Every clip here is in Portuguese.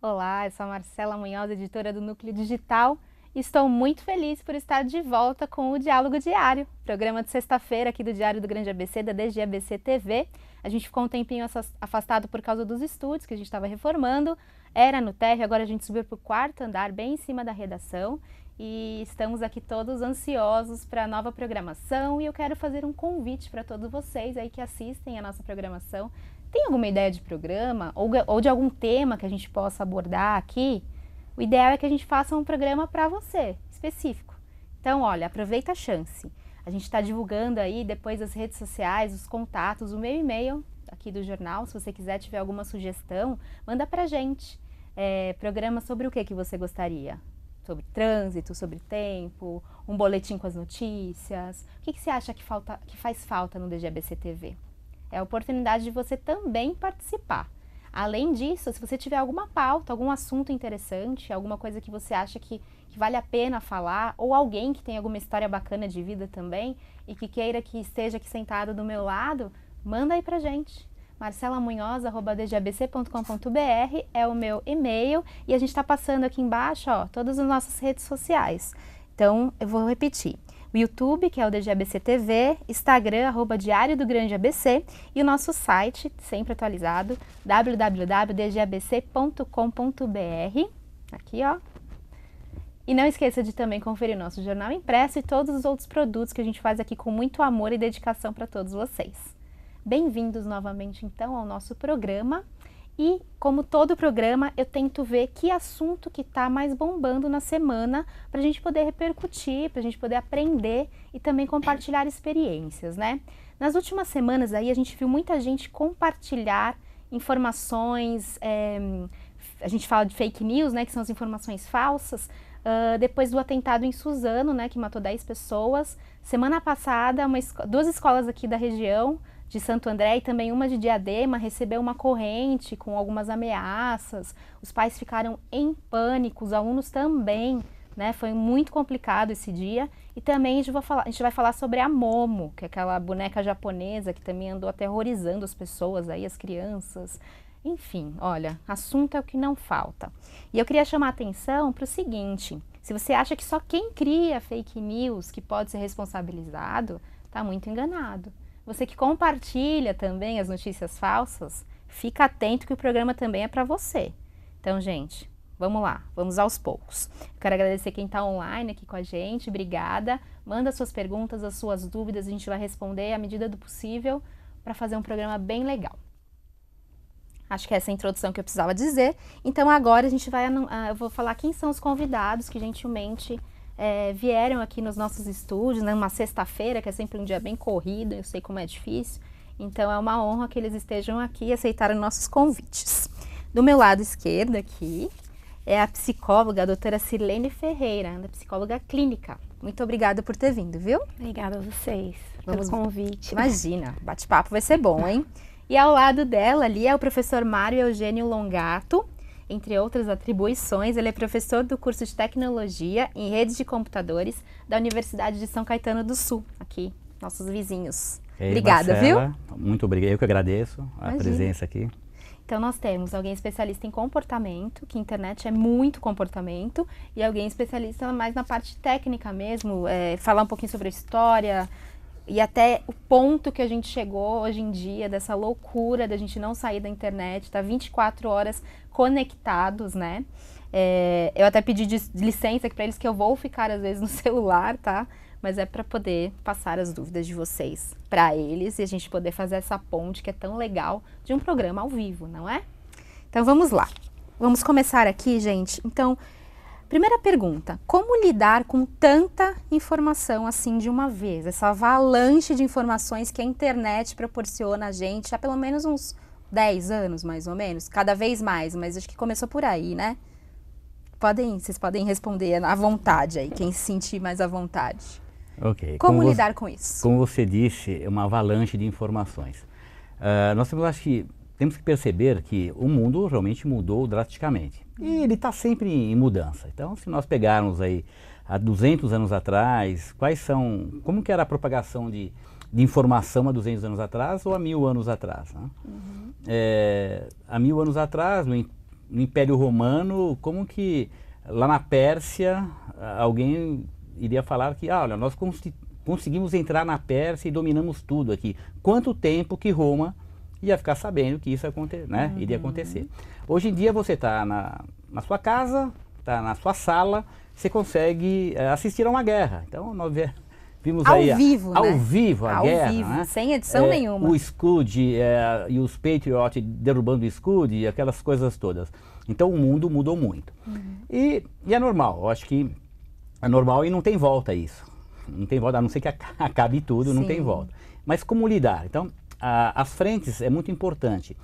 Olá, eu sou a Marcela Munhoz, editora do Núcleo Digital, e estou muito feliz por estar de volta com o Diálogo Diário, programa de sexta-feira aqui do Diário do Grande ABC, da DG ABC TV. A gente ficou um tempinho afastado por causa dos estúdios que a gente estava reformando, era no térreo, agora a gente subiu para o quarto andar, bem em cima da redação, e estamos aqui todos ansiosos para a nova programação, e eu quero fazer um convite para todos vocês aí que assistem a nossa programação. Tem alguma ideia de programa ou de algum tema que a gente possa abordar aqui? O ideal é que a gente faça um programa para você, específico. Então, olha, aproveita a chance. A gente está divulgando aí depois as redes sociais, os contatos, o meu e-mail aqui do jornal. Se você quiser, tiver alguma sugestão, manda pra gente. Programa sobre o que você gostaria? Sobre trânsito, sobre tempo, um boletim com as notícias. O que você acha que faz falta no DGABC TV? É a oportunidade de você também participar. Além disso, se você tiver alguma pauta, algum assunto interessante, alguma coisa que você acha que vale a pena falar, ou alguém que tem alguma história bacana de vida também e que queira que esteja aqui sentado do meu lado, manda aí pra gente. marcelamunhoz@dgabc.com.br é o meu e-mail e a gente está passando aqui embaixo, ó, todas as nossas redes sociais. Então, eu vou repetir. O YouTube, que é o DGABC TV, Instagram, @Diário do Grande ABC, e o nosso site, sempre atualizado, www.dgabc.com.br, aqui ó. E não esqueça de também conferir nosso jornal impresso e todos os outros produtos que a gente faz aqui com muito amor e dedicação para todos vocês. Bem-vindos novamente então ao nosso programa. E, como todo programa, eu tento ver que assunto que está mais bombando na semana para a gente poder repercutir, para a gente poder aprender e também compartilhar experiências, né? Nas últimas semanas aí a gente viu muita gente compartilhar informações, a gente fala de fake news, né, que são as informações falsas, depois do atentado em Suzano, né, que matou 10 pessoas. Semana passada, duas escolas aqui da região, de Santo André e também uma de Diadema, recebeu uma corrente com algumas ameaças, os pais ficaram em pânico, os alunos também, né? Foi muito complicado esse dia. E também a gente vai falar sobre a Momo, que é aquela boneca japonesa que também andou aterrorizando as pessoas, aí, as crianças. Enfim, olha, assunto é o que não falta. E eu queria chamar a atenção para o seguinte: se você acha que só quem cria fake news que pode ser responsabilizado, está muito enganado. Você que compartilha também as notícias falsas, fica atento que o programa também é para você. Então, gente, vamos lá, vamos aos poucos. Eu quero agradecer quem está online aqui com a gente, obrigada. Manda suas perguntas, as suas dúvidas, a gente vai responder à medida do possível para fazer um programa bem legal. Acho que essa é a introdução que eu precisava dizer. Então, agora eu vou falar quem são os convidados que gentilmente vieram aqui nos nossos estúdios, né, uma sexta-feira, que é sempre um dia bem corrido, eu sei como é difícil, então é uma honra que eles estejam aqui e aceitaram nossos convites. Do meu lado esquerdo aqui é a psicóloga, a doutora Sirlene Ferreira, da psicóloga clínica. Muito obrigada por ter vindo, viu? Obrigada a vocês pelo convite. Imagina, bate-papo vai ser bom, hein? E ao lado dela ali é o professor Mário Eugênio Longato. Entre outras atribuições, ele é professor do curso de Tecnologia em Redes de Computadores da Universidade de São Caetano do Sul, aqui, nossos vizinhos. Obrigada, Marcela, viu? Muito obrigado, eu que agradeço a presença aqui. Então nós temos alguém especialista em comportamento, que internet é muito comportamento, e alguém especialista mais na parte técnica mesmo, falar um pouquinho sobre a história, e até o ponto que a gente chegou hoje em dia, dessa loucura da gente não sair da internet, tá 24 horas conectados, né? Eu até pedi licença aqui para eles que eu vou ficar às vezes no celular, tá? Mas é para poder passar as dúvidas de vocês para eles e a gente poder fazer essa ponte que é tão legal de um programa ao vivo, não é? Então vamos lá. Vamos começar aqui, gente. Então, primeira pergunta: como lidar com tanta informação assim de uma vez? Essa avalanche de informações que a internet proporciona a gente há pelo menos uns 10 anos, mais ou menos, cada vez mais, mas acho que começou por aí, né? Vocês podem responder à vontade aí, quem se sentir mais à vontade. Ok. Como lidar com isso? Como você disse, é uma avalanche de informações. Nós temos que perceber que o mundo realmente mudou drasticamente. E ele está sempre em mudança. Então, se nós pegarmos aí há 200 anos atrás, como que era a propagação de informação há 200 anos atrás ou há 1000 anos atrás, né? Há 1000 anos atrás, no Império Romano, como que lá na Pérsia alguém iria falar que, olha, nós conseguimos entrar na Pérsia e dominamos tudo aqui. Quanto tempo que Roma ia ficar sabendo que isso iria acontecer. Hoje em dia você está na sua casa, está na sua sala, você consegue assistir a uma guerra. Então nós vimos ao aí vivo, né? Ao vivo a ao guerra, vivo, né? Sem edição nenhuma. O Scud e os Patriot derrubando o Scud e aquelas coisas todas. Então o mundo mudou muito. E é normal, eu acho que é normal e não tem volta isso. Não tem volta, a não ser que acabe tudo, não tem volta. Mas como lidar? Então, as frentes é muito importante.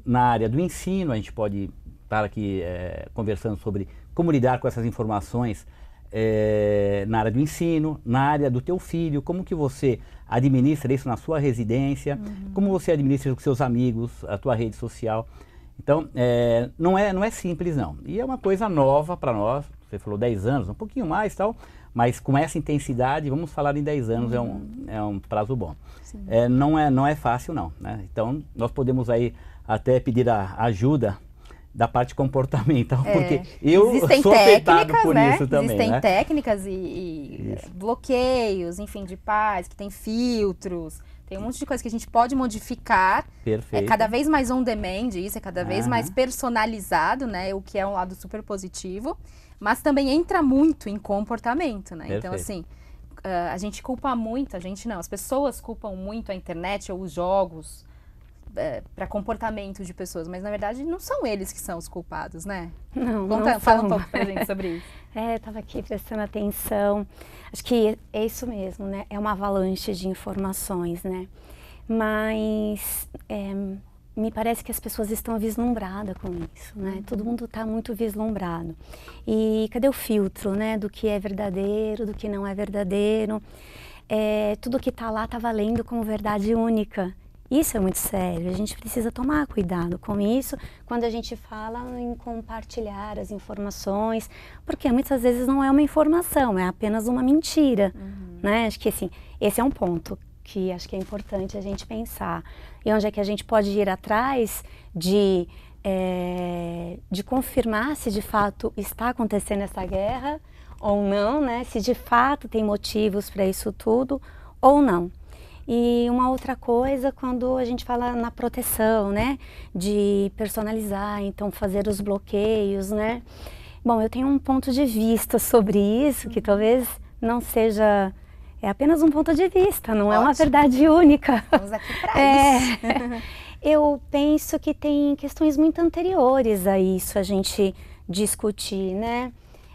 Na área do ensino, a gente pode estar aqui conversando sobre como lidar com essas informações na área do ensino, na área do teu filho, como que você administra isso na sua residência, como você administra com seus amigos, a tua rede social. Então, não é simples não. E é uma coisa nova para nós, você falou 10 anos, um pouquinho mais tal, mas com essa intensidade, vamos falar em 10 anos, é um prazo bom. Não é fácil não, né? Então, nós podemos aí até pedir a ajuda da parte comportamental, porque eu sou afetado por isso também. Existem técnicas e bloqueios, enfim, de pais, que tem filtros, tem um monte de coisa que a gente pode modificar. Perfeito. É cada vez mais on demand, isso é cada vez mais personalizado, né? O que é um lado super positivo, mas também entra muito em comportamento, né? Perfeito. Então, assim, a gente culpa muito, as pessoas culpam muito a internet ou os jogos para comportamento de pessoas, mas na verdade não são eles que são os culpados, né? Não Fala um pouco pra gente sobre isso. Eu estava aqui prestando atenção. Acho que é isso mesmo, né? É uma avalanche de informações, né? Mas me parece que as pessoas estão vislumbradas com isso, né? Todo mundo está muito vislumbrado. E cadê o filtro, né? Do que é verdadeiro, do que não é verdadeiro? Tudo que está lá está valendo como verdade única. Isso é muito sério, a gente precisa tomar cuidado com isso quando a gente fala em compartilhar as informações, porque muitas vezes não é uma informação, é apenas uma mentira, né? Acho que assim, esse é um ponto que acho que é importante a gente pensar. E onde é que a gente pode ir atrás de confirmar se de fato está acontecendo essa guerra ou não, né? Se de fato tem motivos para isso tudo ou não. E uma outra coisa, quando a gente fala na proteção, né, de personalizar, então fazer os bloqueios, né. Bom, eu tenho um ponto de vista sobre isso, que talvez não seja, é apenas um ponto de vista, não é uma verdade única. Estamos aqui para isso. Eu penso que tem questões muito anteriores a isso a gente discutir, né.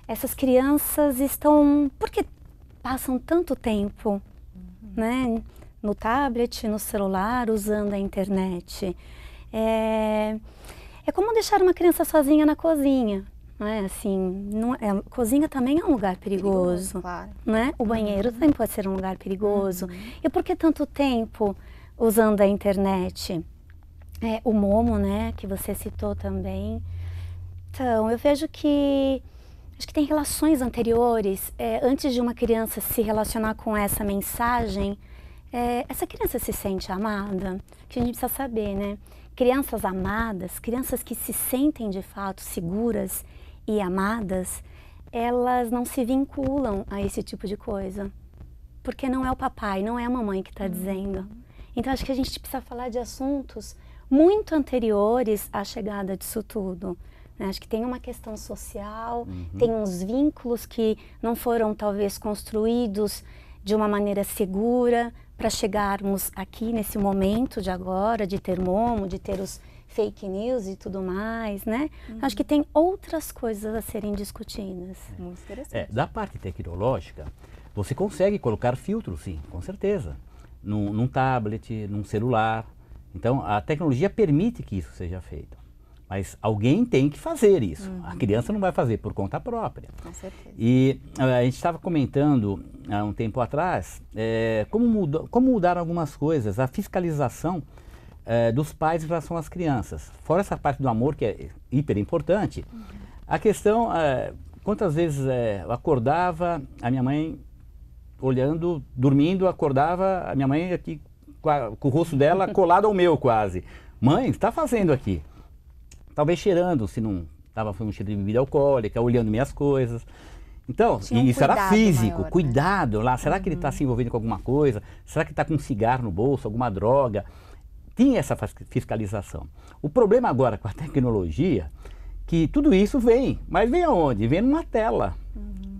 Essas crianças por que passam tanto tempo, né, no tablet, no celular, usando a internet. É como deixar uma criança sozinha na cozinha, né? Assim, cozinha também é um lugar perigoso, claro. Né? O banheiro também pode ser um lugar perigoso. E por que tanto tempo usando a internet? O Momo, né, que você citou também. Então, eu vejo que acho que tem relações anteriores. Antes de uma criança se relacionar com essa mensagem, essa criança se sente amada? Que a gente precisa saber, né? Crianças amadas, crianças que se sentem de fato seguras e amadas, elas não se vinculam a esse tipo de coisa. Porque não é o papai, não é a mamãe que está dizendo. Então acho que a gente precisa falar de assuntos muito anteriores à chegada disso tudo. Acho que tem uma questão social, tem uns vínculos que não foram talvez construídos de uma maneira segura para chegarmos aqui nesse momento de agora, de ter Momo, de ter os fake news e tudo mais, né? Acho que tem outras coisas a serem discutidas. Muito interessante. Da parte tecnológica, você consegue colocar filtro, sim, com certeza. Num tablet, num celular. Então, a tecnologia permite que isso seja feito. Mas alguém tem que fazer isso. A criança não vai fazer por conta própria. Com certeza. E a gente estava comentando há um tempo atrás como mudar algumas coisas, a fiscalização dos pais em relação às crianças. Fora essa parte do amor, que é hiper importante, a questão, quantas vezes eu acordava, a minha mãe olhando, dormindo, acordava, a minha mãe aqui com o rosto dela colado ao meu quase. Mãe, o que está fazendo aqui? Talvez cheirando, se não estava fumando um cheiro de bebida alcoólica, olhando minhas coisas. Então, Tinha um isso era cuidado físico, maior, né? cuidado lá. Será que ele está se envolvendo com alguma coisa? Será que está com um cigarro no bolso, alguma droga? Tinha essa fiscalização. O problema agora com a tecnologia, que tudo isso vem, mas vem aonde? Vem numa tela.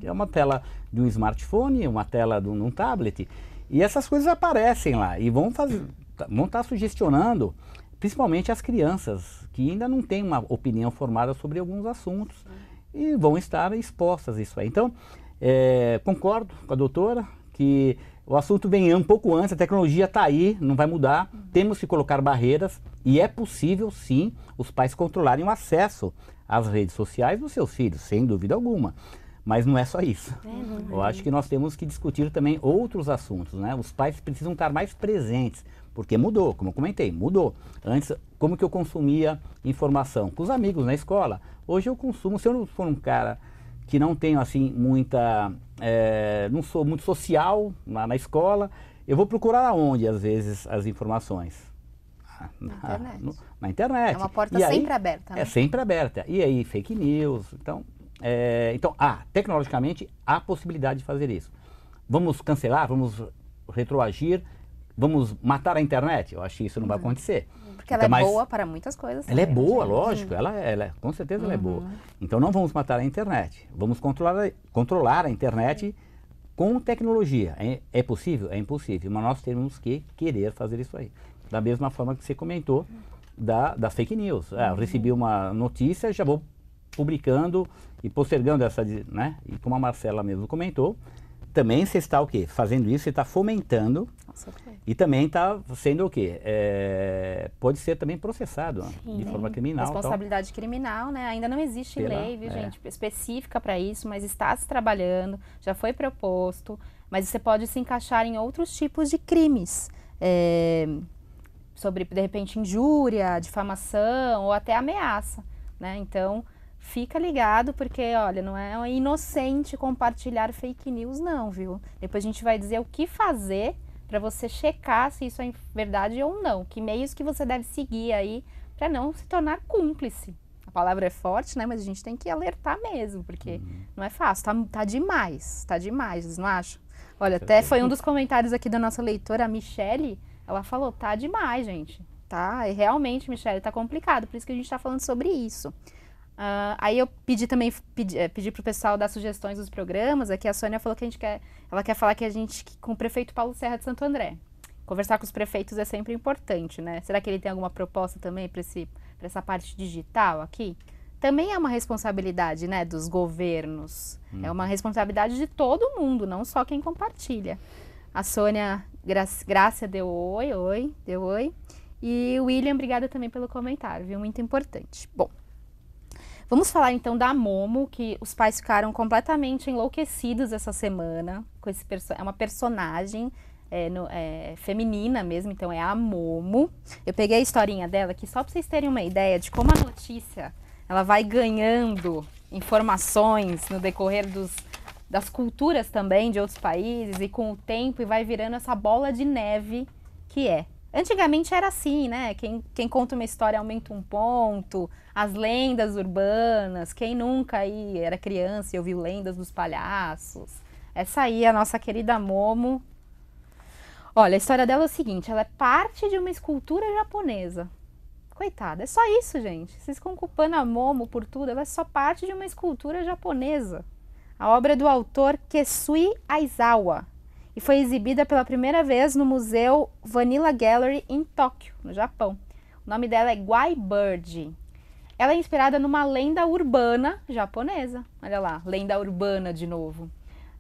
É uma tela de um smartphone, uma tela de um tablet, e essas coisas aparecem lá e vão estar sugestionando, principalmente as crianças, que ainda não têm uma opinião formada sobre alguns assuntos e vão estar expostas a isso aí. Então, concordo com a doutora que o assunto vem um pouco antes, a tecnologia está aí, não vai mudar, temos que colocar barreiras e é possível sim os pais controlarem o acesso às redes sociais dos seus filhos, sem dúvida alguma. Mas não é só isso. Eu acho que nós temos que discutir também outros assuntos, né? Os pais precisam estar mais presentes, porque mudou, como eu comentei, mudou. Antes, como que eu consumia informação? Com os amigos na escola. Hoje eu consumo, se eu não for um cara que não tenho assim muita, não sou muito social na escola, eu vou procurar aonde, às vezes, as informações? Na internet. É uma porta e sempre aí, aberta, né? É sempre aberta. E aí, fake news, então, tecnologicamente, há possibilidade de fazer isso. Vamos cancelar, vamos retroagir, vamos matar a internet? Eu acho que isso não vai acontecer. Porque ela é boa para muitas coisas. Ela é também, boa, né? lógico, com certeza ela é boa. Então não vamos matar a internet, vamos controlar a internet com tecnologia. É possível? É impossível, mas nós temos que querer fazer isso aí. Da mesma forma que você comentou da fake news. Eu recebi uma notícia, já vou publicando e postergando essa, né? E como a Marcela mesmo comentou, também você está o quê? Fazendo isso, você está fomentando. Nossa, e também está sendo o quê? Pode ser também processado de forma criminal. Responsabilidade criminal, né? Ainda não existe lei, viu, gente, específica para isso, mas está se trabalhando, já foi proposto, mas você pode se encaixar em outros tipos de crimes. Sobre, de repente, injúria, difamação ou até ameaça, né? Então, fica ligado, porque, olha, não é inocente compartilhar fake news, não, viu? Depois a gente vai dizer o que fazer para você checar se isso é verdade ou não. Que meios que você deve seguir aí para não se tornar cúmplice. A palavra é forte, né? Mas a gente tem que alertar mesmo, porque não é fácil. Tá demais, vocês não acham? Olha, até foi um dos comentários aqui da nossa leitora, a Michele. Ela falou, tá demais, gente. Tá? E realmente, Michele, tá complicado. Por isso que a gente tá falando sobre isso. Aí eu pedi pro pessoal dar sugestões dos programas. Aqui a Sônia falou que ela quer falar com o prefeito Paulo Serra de Santo André. Conversar com os prefeitos é sempre importante, né? Será que ele tem alguma proposta também para essa parte digital aqui? Também é uma responsabilidade, né, dos governos. É uma responsabilidade de todo mundo, não só quem compartilha. A Sônia Grácia deu oi. E o William, obrigada também pelo comentário, viu? Muito importante. Bom, vamos falar então da Momo, que os pais ficaram completamente enlouquecidos essa semana. É uma personagem feminina mesmo, então é a Momo. Eu peguei a historinha dela aqui só para vocês terem uma ideia de como a notícia ela vai ganhando informações no decorrer das culturas também de outros países e com o tempo e vai virando essa bola de neve que é. Antigamente era assim, né? Quem conta uma história aumenta um ponto, as lendas urbanas, quem nunca aí era criança e ouviu lendas dos palhaços. Essa aí é a nossa querida Momo. Olha, a história dela é o seguinte, ela é parte de uma escultura japonesa. Coitada, é só isso, gente. Vocês ficam culpando a Momo por tudo, ela é só parte de uma escultura japonesa. A obra é do autor Kesui Aizawa e foi exibida pela primeira vez no Museu Vanilla Gallery em Tóquio, no Japão. O nome dela é Guai Bird. Ela é inspirada numa lenda urbana japonesa. Olha lá, lenda urbana de novo.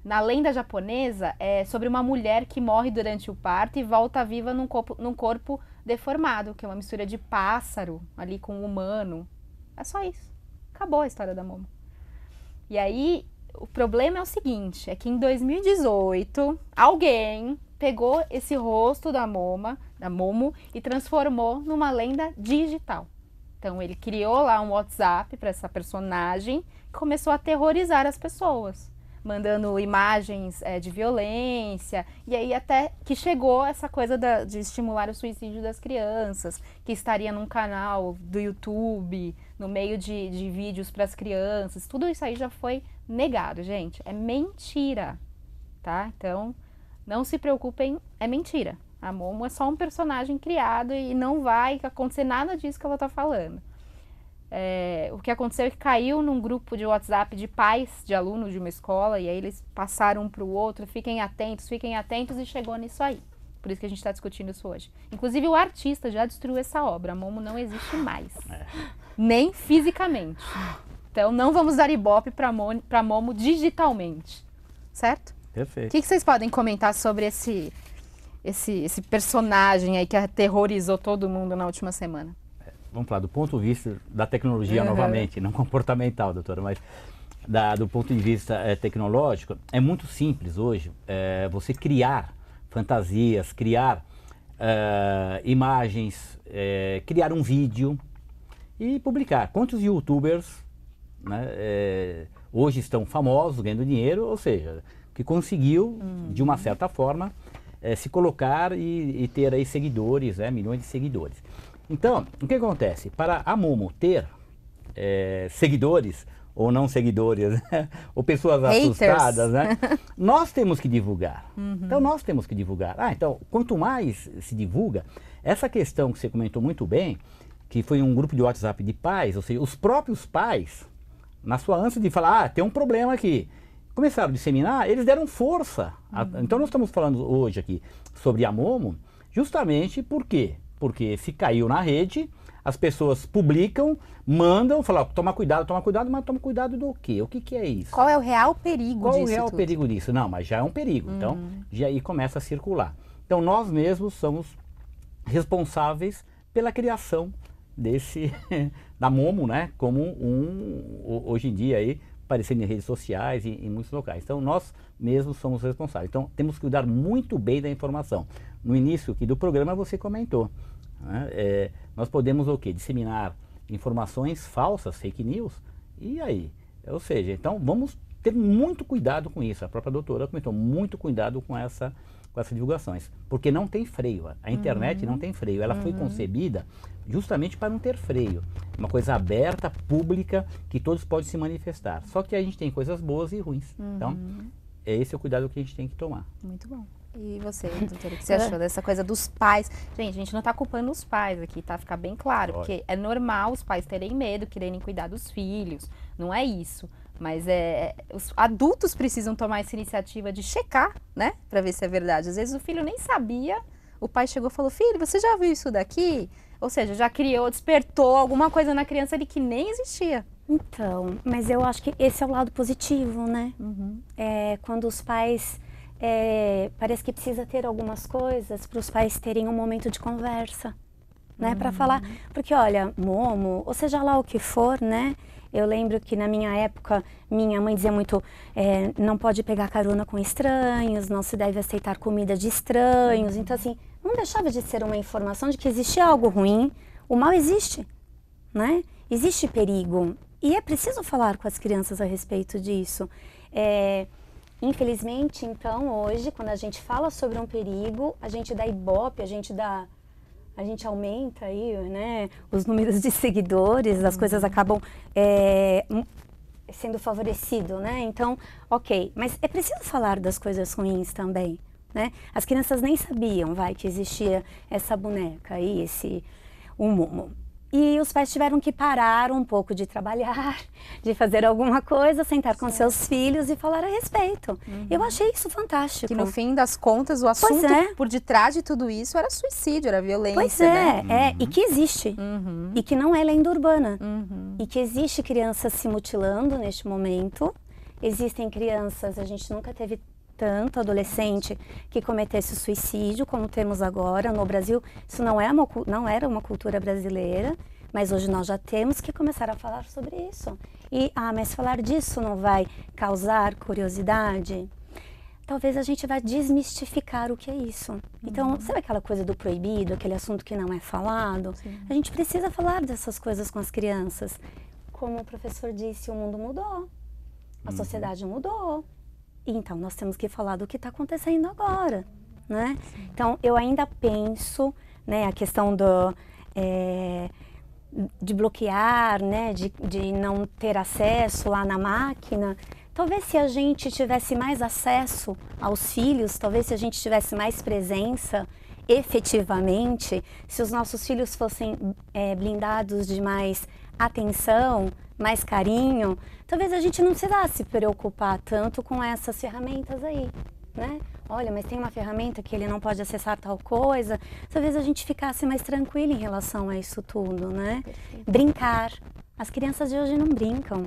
Na lenda japonesa é sobre uma mulher que morre durante o parto e volta viva num corpo deformado, que é uma mistura de pássaro ali com humano. É só isso. Acabou a história da Momo. E aí, o problema é o seguinte, é que em 2018, alguém pegou esse rosto da Momo e transformou numa lenda digital. Então, ele criou lá um WhatsApp para essa personagem e começou a aterrorizar as pessoas. mandando imagens de violência, e aí até que chegou essa coisa de estimular o suicídio das crianças, que estaria num canal do YouTube, no meio de vídeos para as crianças. Tudo isso aí já foi negado, gente. É mentira, tá? Então, não se preocupem, é mentira. A Momo é só um personagem criado e não vai acontecer nada disso que ela tá falando. O que aconteceu é que caiu num grupo de WhatsApp de pais de alunos de uma escola, e aí eles passaram um para o outro, fiquem atentos, e chegou nisso aí. Por isso que a gente está discutindo isso hoje. Inclusive o artista já destruiu essa obra, a Momo não existe mais, nem fisicamente. Então não vamos dar ibope para Momo digitalmente, certo? Perfeito. O que vocês podem comentar sobre esse personagem aí que aterrorizou todo mundo na última semana? Vamos falar do ponto de vista da tecnologia novamente, não comportamental, doutora, mas do ponto de vista tecnológico, é muito simples hoje você criar fantasias, criar imagens, criar um vídeo e publicar. Quantos youtubers, né, hoje estão famosos, ganhando dinheiro, ou seja, que conseguiu, de uma certa forma, se colocar e ter aí seguidores, milhões de seguidores. Então, o que acontece? Para a Momo ter seguidores ou não seguidores, né? Ou pessoas assustadas, né? Nós temos que divulgar. Então, nós temos que divulgar. Então, quanto mais se divulga, essa questão que você comentou muito bem, que foi um grupo de WhatsApp de pais, ou seja, os próprios pais, na sua ânsia de falar, tem um problema aqui, começaram a disseminar, eles deram força. Então, nós estamos falando hoje aqui sobre a Momo, justamente por quê? Porque se caiu na rede, as pessoas publicam, mandam, falam, toma cuidado, mas toma cuidado do quê? O que é isso? Qual é o real perigo disso? Qual é o real perigo disso? Não, mas já é um perigo, então já aí começa a circular. Então nós mesmos somos responsáveis pela criação da Momo, né? Como hoje em dia aí, aparecendo em redes sociais e em muitos locais. Então nós mesmos somos responsáveis. Então temos que cuidar muito bem da informação. No início aqui do programa você comentou, né? Nós podemos o quê? Disseminar informações falsas, fake news, e aí? Ou seja, então vamos ter muito cuidado com isso. A própria doutora comentou, muito cuidado com essas divulgações, porque não tem freio. A internet não tem freio. Ela foi concebida justamente para não ter freio. Uma coisa aberta, pública, que todos podem se manifestar. Só que a gente tem coisas boas e ruins. Então, esse é o cuidado que a gente tem que tomar. Muito bom. E você, doutora, o que você achou dessa coisa dos pais? Gente, a gente não está culpando os pais aqui, tá? Ficar bem claro, porque é normal os pais terem medo, quererem cuidar dos filhos, não é isso. Mas os adultos precisam tomar essa iniciativa de checar, né? Para ver se é verdade. Às vezes o filho nem sabia, o pai chegou e falou, filho, você já viu isso daqui? Ou seja, já criou, despertou alguma coisa na criança ali que nem existia. Então, mas eu acho que esse é o lado positivo, né? Quando os pais... parece que precisa ter algumas coisas para os pais terem um momento de conversa, né? Para falar, porque olha, Momo, ou seja lá o que for, né? Eu lembro que na minha época, minha mãe dizia muito, não pode pegar carona com estranhos, não se deve aceitar comida de estranhos. Então assim, não deixava de ser uma informação de que existia algo ruim, o mal existe, né? Existe perigo e é preciso falar com as crianças a respeito disso. Infelizmente, então, hoje, quando a gente fala sobre um perigo, a gente dá ibope, a gente aumenta aí, né, os números de seguidores, as coisas acabam sendo favorecido, né? Então, ok, mas é preciso falar das coisas ruins também, né? As crianças nem sabiam, que existia essa boneca aí, o Momo. E os pais tiveram que parar um pouco de trabalhar, de fazer alguma coisa, sentar com seus filhos e falar a respeito. Eu achei isso fantástico. Que no fim das contas, o assunto por detrás de tudo isso era suicídio, era violência, pois né? E que existe. E que não é lenda urbana. E que existe crianças se mutilando neste momento. Existem crianças, a gente nunca teve tanto adolescente que cometesse o suicídio como temos agora. No Brasil, isso não era uma cultura brasileira, mas hoje nós já temos que começar a falar sobre isso. E, mas falar disso não vai causar curiosidade? Talvez a gente vá desmistificar o que é isso. Então, sabe aquela coisa do proibido, aquele assunto que não é falado? A gente precisa falar dessas coisas com as crianças. Como o professor disse, o mundo mudou, a sociedade mudou. Então, nós temos que falar do que está acontecendo agora, né? Então, eu ainda penso, né, a questão de bloquear, né, de não ter acesso lá na máquina. Talvez se a gente tivesse mais acesso aos filhos, talvez se a gente tivesse mais presença efetivamente, se os nossos filhos fossem blindados de mais atenção, mais carinho, talvez a gente não precisasse se preocupar tanto com essas ferramentas aí, né? Olha, mas tem uma ferramenta que ele não pode acessar tal coisa. Talvez a gente ficasse mais tranquilo em relação a isso tudo, né? Perfeito. Brincar. As crianças de hoje não brincam.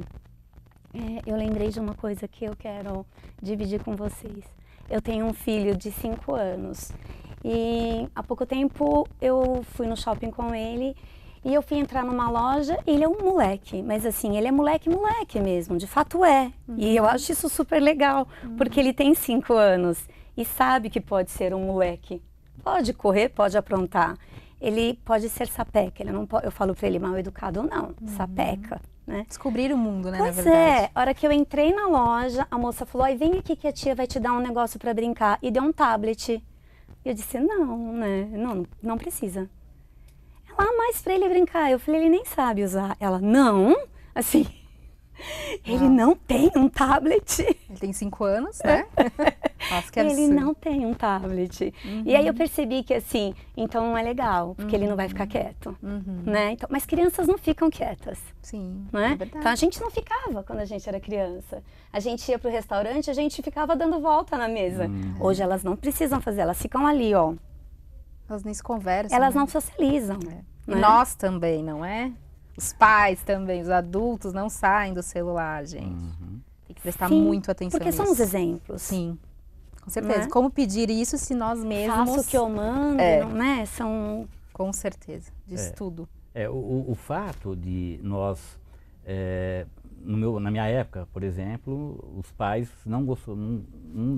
Eu lembrei de uma coisa que eu quero dividir com vocês. Eu tenho um filho de 5 anos e há pouco tempo eu fui no shopping com ele. E eu fui entrar numa loja, ele é um moleque, mas assim, ele é moleque mesmo, de fato é. E eu acho isso super legal, porque ele tem 5 anos e sabe que pode ser um moleque. Pode correr, pode aprontar. Ele pode ser sapeca, ele não pode, eu falo pra ele mal educado ou não, sapeca, né? Descobrir o mundo, né, pois na verdade. A hora que eu entrei na loja, a moça falou, vem aqui que a tia vai te dar um negócio pra brincar. E deu um tablet. E eu disse, não, né, não precisa. Mais pra ele brincar. Eu falei, ele nem sabe usar. Ela, não, assim, ele não tem um tablet. Ele tem 5 anos, né? Nossa, que absurdo. Ele não tem um tablet. E aí eu percebi que assim, então não é legal, porque ele não vai ficar quieto, né? Então, mas crianças não ficam quietas. Sim, né? é verdade. Então a gente não ficava quando a gente era criança. A gente ia pro restaurante, a gente ficava dando volta na mesa. Hoje elas não precisam fazer, elas ficam ali, ó. Elas nem se conversam. Elas né? não socializam. Né? Nós também, não é? Os pais também, os adultos não saem do celular, gente. Tem que prestar muito atenção porque nisso. somos exemplos. Sim, com certeza. Né? Como pedir isso se nós mesmos... Faço o que eu mando, não é? São... Com certeza, diz tudo. O fato de nós, na minha época, por exemplo, os pais não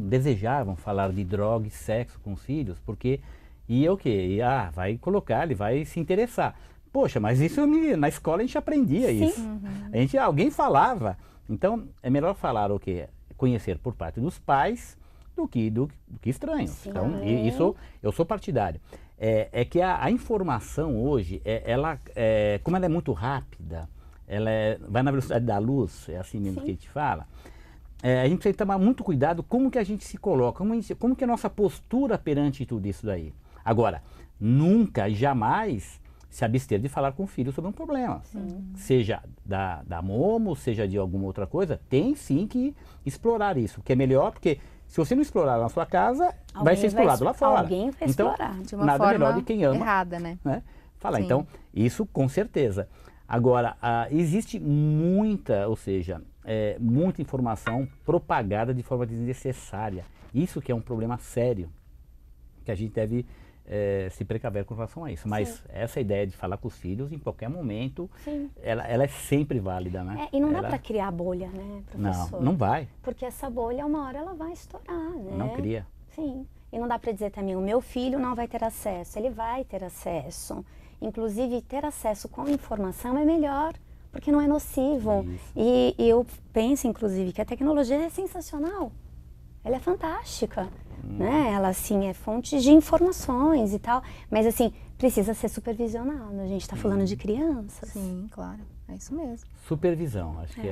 desejavam falar de droga e sexo com os filhos, porque ia o quê? Vai colocar, ele vai se interessar. Poxa, mas isso na escola a gente aprendia isso. Alguém falava. Então, é melhor falar o quê? Conhecer por parte dos pais do que estranhos. Sim. Então, isso eu sou partidário. É que a informação hoje, como ela é muito rápida, vai na velocidade da luz, é assim mesmo que a gente fala, a gente precisa tomar muito cuidado como que a gente se coloca, como que é a nossa postura perante tudo isso daí. Agora, nunca, jamais se abster de falar com o filho sobre um problema. Seja da Momo, seja de alguma outra coisa, tem sim que explorar isso, que é melhor, porque se você não explorar na sua casa, vai ser explorado lá fora. Alguém vai explorar. De uma nada forma melhor de quem ama. errada, né? Falar. Sim. Então, isso com certeza. Agora, existe muita informação propagada de forma desnecessária. Isso que é um problema sério, que a gente deve se precaver com relação a isso. Mas essa ideia de falar com os filhos, em qualquer momento, ela é sempre válida, né? E não dá para criar bolha, né, professor? Não vai. Porque essa bolha, uma hora, ela vai estourar, né? Não cria. Sim. E não dá para dizer também, o meu filho não vai ter acesso. Ele vai ter acesso. Inclusive, ter acesso com informação é melhor, porque não é nocivo. E eu penso, inclusive, que a tecnologia é sensacional. Ela é fantástica, né? Ela, assim, é fonte de informações e tal. Mas, assim, precisa ser supervisionado. A gente está falando de crianças. Sim, claro. É isso mesmo. Supervisão, acho que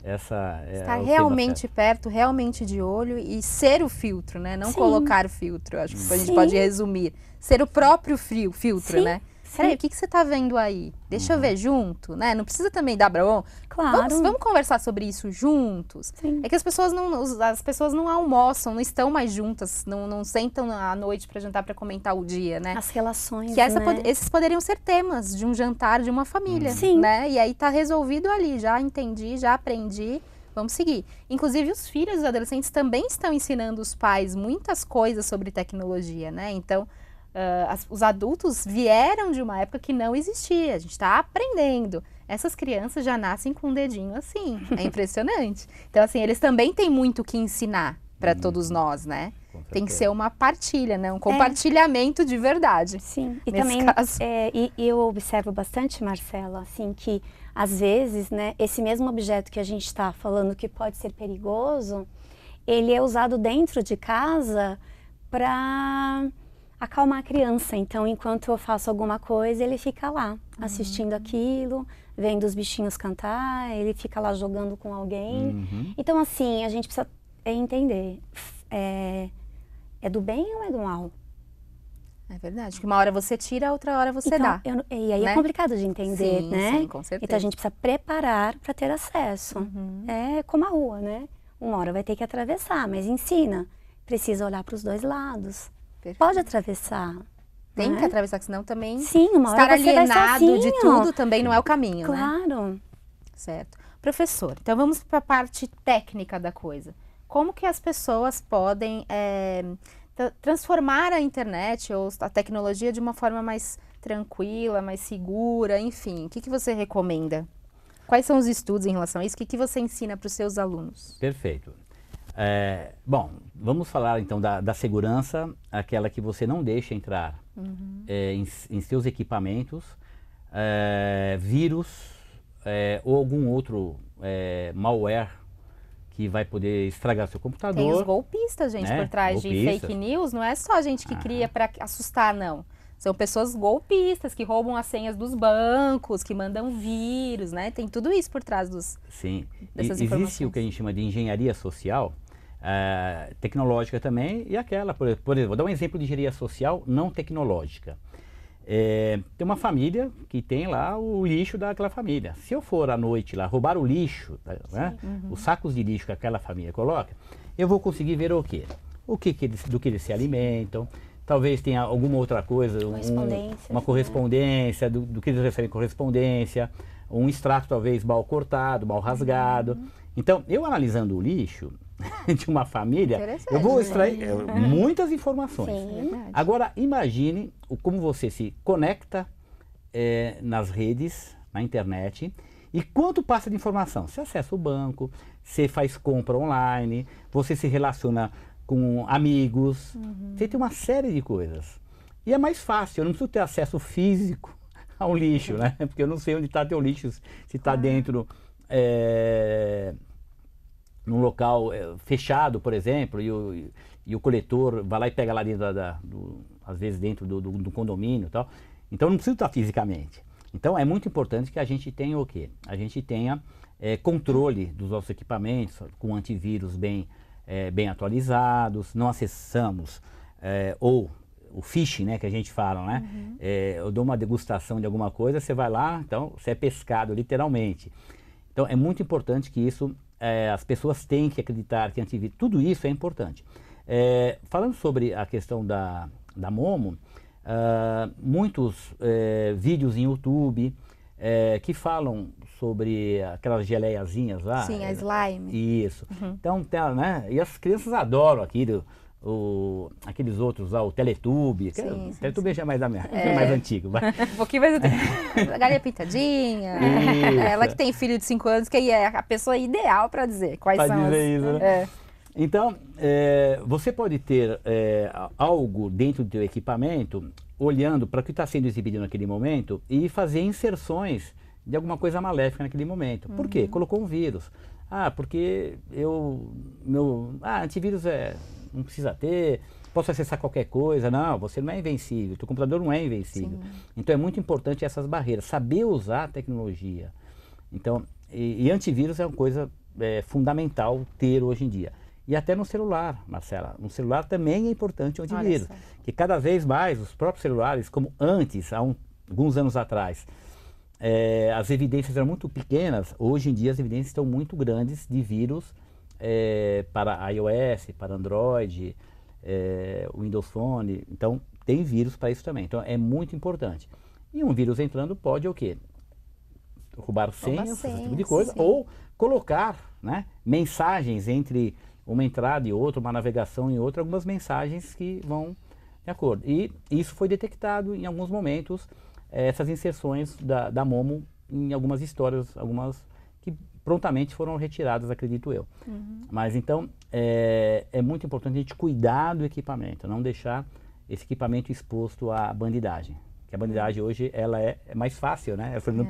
essa Estar realmente perto, realmente de olho e ser o filtro, né? Não colocar o filtro, acho que a gente pode resumir. Ser o próprio filtro, né? Peraí, o que você está vendo aí? Deixa eu ver junto, né? Não precisa também dar bom. Claro. Vamos conversar sobre isso juntos? Sim. É que as pessoas não almoçam, não estão mais juntas, não sentam à noite para jantar para comentar o dia, né? As relações, que né? Esses poderiam ser temas de um jantar de uma família, né? E aí tá resolvido ali, já entendi, já aprendi, vamos seguir. Inclusive os filhos e os adolescentes também estão ensinando os pais muitas coisas sobre tecnologia, né? Então, os adultos vieram de uma época que não existia, a gente está aprendendo. Essas crianças já nascem com um dedinho assim, é impressionante. Então, assim, eles também têm muito o que ensinar para todos nós, né? Tem que ser uma partilha, né? Um compartilhamento de verdade. Sim, e nesse também caso. e eu observo bastante, Marcela, assim, que às vezes, né, esse mesmo objeto que a gente está falando que pode ser perigoso, ele é usado dentro de casa para acalmar a criança. Então, enquanto eu faço alguma coisa, ele fica lá, assistindo aquilo, vendo os bichinhos cantar, ele fica lá jogando com alguém. Então, assim, a gente precisa entender, é do bem ou é do mal? É verdade, que uma hora você tira, outra hora você dá. E aí é complicado de entender, né? Sim, com certeza. Então a gente precisa preparar para ter acesso. É como a rua, né? Uma hora vai ter que atravessar, mas ensina. Precisa olhar para os dois lados. Perfeito. Pode atravessar. Tem que atravessar, senão também Sim, uma hora estar você vai alienado sozinho. de tudo também não é o caminho, né? Claro. Certo. Professor, então vamos para a parte técnica da coisa. Como que as pessoas podem transformar a internet ou a tecnologia de uma forma mais tranquila, mais segura, enfim? O que você recomenda? Quais são os estudos em relação a isso? O que você ensina para os seus alunos? Perfeito. Bom, vamos falar então da segurança, aquela que você não deixa entrar em seus equipamentos, vírus ou algum outro malware que vai poder estragar seu computador. Tem os golpistas, gente, por trás de fake news. Não é só gente que cria para assustar, não. São pessoas golpistas que roubam as senhas dos bancos, que mandam vírus, né? Tem tudo isso por trás dessas informações. Existe o que a gente chama de engenharia social, tecnológica também, e aquela, por exemplo, vou dar um exemplo de engenharia social não tecnológica. Tem uma família que tem lá o lixo daquela família. Se eu for à noite lá roubar o lixo, né, os sacos de lixo que aquela família coloca, eu vou conseguir ver o quê? Do que eles se alimentam. Talvez tenha alguma outra coisa, uma correspondência, do que eles recebem correspondência, um extrato talvez mal cortado, mal rasgado. Então, eu analisando o lixo de uma família, eu vou extrair muitas informações. Sim. Agora, imagine como você se conecta nas redes, na internet, e quanto passa de informação. Você acessa o banco, você faz compra online, você se relaciona com amigos, você tem uma série de coisas. E é mais fácil, eu não preciso ter acesso físico ao lixo, né? Porque eu não sei onde está teu lixo, se está dentro, num local fechado, por exemplo, e o coletor vai lá e pega lá dentro, às vezes dentro do condomínio e tal. Então não precisa estar fisicamente. Então é muito importante que a gente tenha o quê? A gente tenha controle dos nossos equipamentos, com antivírus bem atualizados, não acessamos, ou o phishing, né, que a gente fala, né? Eu dou uma degustação de alguma coisa, você vai lá, então você é pescado literalmente. Então é muito importante que isso, as pessoas têm que acreditar que antivírus, tudo isso é importante. Falando sobre a questão da Momo, muitos vídeos em YouTube que falam sobre aquelas geleiazinhas lá. Sim, a slime. Isso. Então, né? E as crianças adoram aquilo, aqueles outros lá, o Teletubby. Sim, o Teletubby já é mais, mais antigo. Um pouquinho mais antigo. A galinha pintadinha. Ela que tem filho de 5 anos, que é a pessoa ideal para dizer quais são as... Isso, né? Então, você pode ter algo dentro do teu equipamento, olhando para o que está sendo exibido naquele momento e fazer inserções de alguma coisa maléfica naquele momento. Por quê? Colocou um vírus. Porque antivírus não precisa ter, posso acessar qualquer coisa. Não, você não é invencível, o teu computador não é invencível. Sim. Então é muito importante essas barreiras, saber usar a tecnologia. Então, e antivírus é uma coisa fundamental ter hoje em dia. E até no celular, Marcela. No celular também é importante o antivírus. Que cada vez mais os próprios celulares, como antes, há alguns anos atrás, as evidências eram muito pequenas. Hoje em dia as evidências estão muito grandes de vírus para iOS, para Android, Windows Phone. Então tem vírus para isso também. Então é muito importante. E um vírus entrando pode o quê? Roubar senhas, esse tipo de coisa. Sim. Ou colocar, né, mensagens entre uma entrada e outra, uma navegação e outra, algumas mensagens que vão de acordo. E isso foi detectado em alguns momentos, essas inserções da Momo em algumas histórias, algumas que prontamente foram retiradas, acredito eu. Mas então, é muito importante a gente cuidar do equipamento, não deixar esse equipamento exposto à bandidagem. Que a bandidagem hoje ela é mais fácil, né? Eu falei,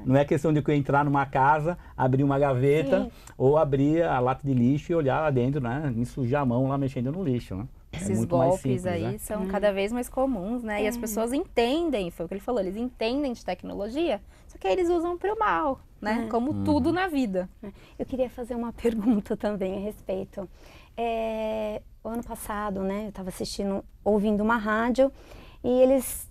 não é questão de eu entrar numa casa, abrir uma gaveta ou abrir a lata de lixo e olhar lá dentro, né? E sujar a mão lá mexendo no lixo, né? Esses muito golpes simples, aí, né? São cada vez mais comuns, né? E as pessoas entendem, foi o que ele falou, eles entendem de tecnologia, só que aí eles usam para o mal, né? Como tudo na vida. Eu queria fazer uma pergunta também a respeito. O ano passado, né, eu estava ouvindo uma rádio, e eles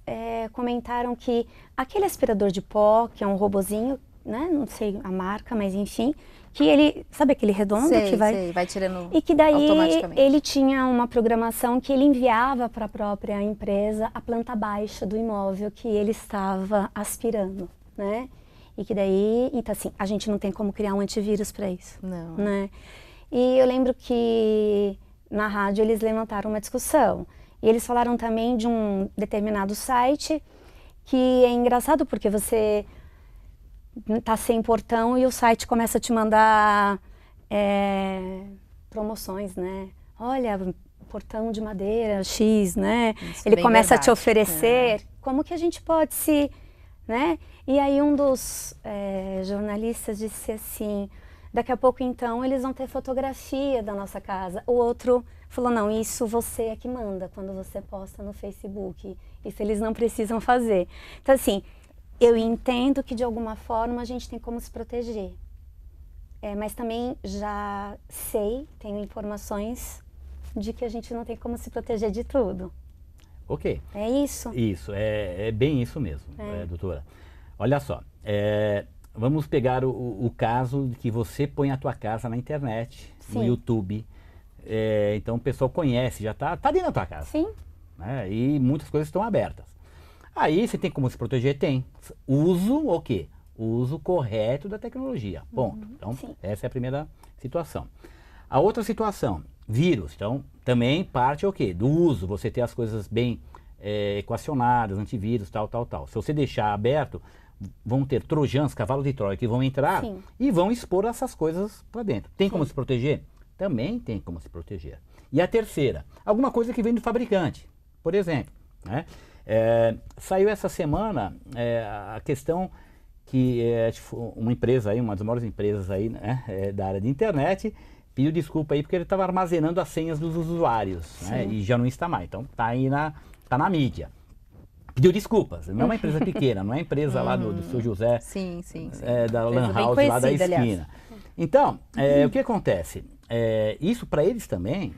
comentaram que aquele aspirador de pó, que é um robozinho, né, não sei a marca, mas enfim, que ele, sabe aquele redondo que vai tirando e que daí ele tinha uma programação que ele enviava para a própria empresa a planta baixa do imóvel que ele estava aspirando, né? E que daí, então assim, a gente não tem como criar um antivírus para isso, não, né? E eu lembro que na rádio eles levantaram uma discussão. E eles falaram também de um determinado site que é engraçado porque você tá sem portão e o site começa a te mandar promoções, né? Olha, portão de madeira X, né? Isso, ele começa verdade. A te oferecer. Como que a gente pode se, né? E aí um dos jornalistas disse assim, daqui a pouco então eles vão ter fotografia da nossa casa. O outro falou, não, isso você é que manda quando você posta no Facebook. Isso eles não precisam fazer. Então assim, eu entendo que de alguma forma a gente tem como se proteger. Mas também já tenho informações de que a gente não tem como se proteger de tudo. Ok. É isso? Isso, é bem isso mesmo, doutora. Olha só, vamos pegar o caso de que você põe a tua casa na internet, no YouTube. Então o pessoal conhece, já tá dentro da tua casa. Sim. Né? E muitas coisas estão abertas. Aí você tem como se proteger? Tem. Uso o quê? O uso correto da tecnologia. Ponto. Então, essa é a primeira situação. A outra situação, vírus. Então, também parte o quê? Do uso. Você ter as coisas bem equacionadas, antivírus, tal. Se você deixar aberto, vão ter trojans, cavalos de Troia, que vão entrar e vão expor essas coisas para dentro. Tem como se proteger? Também tem como se proteger. E a terceira, alguma coisa que vem do fabricante. Por exemplo, né? Saiu essa semana a questão que uma empresa aí, uma das maiores empresas aí, né, da área de internet, pediu desculpa aí porque ele estava armazenando as senhas dos usuários, né, e já não está mais. Então tá aí tá na mídia. Pediu desculpas, não é uma empresa pequena, não é empresa lá do seu José, da Lan House lá da esquina. Aliás. Então, o que acontece? Isso para eles também,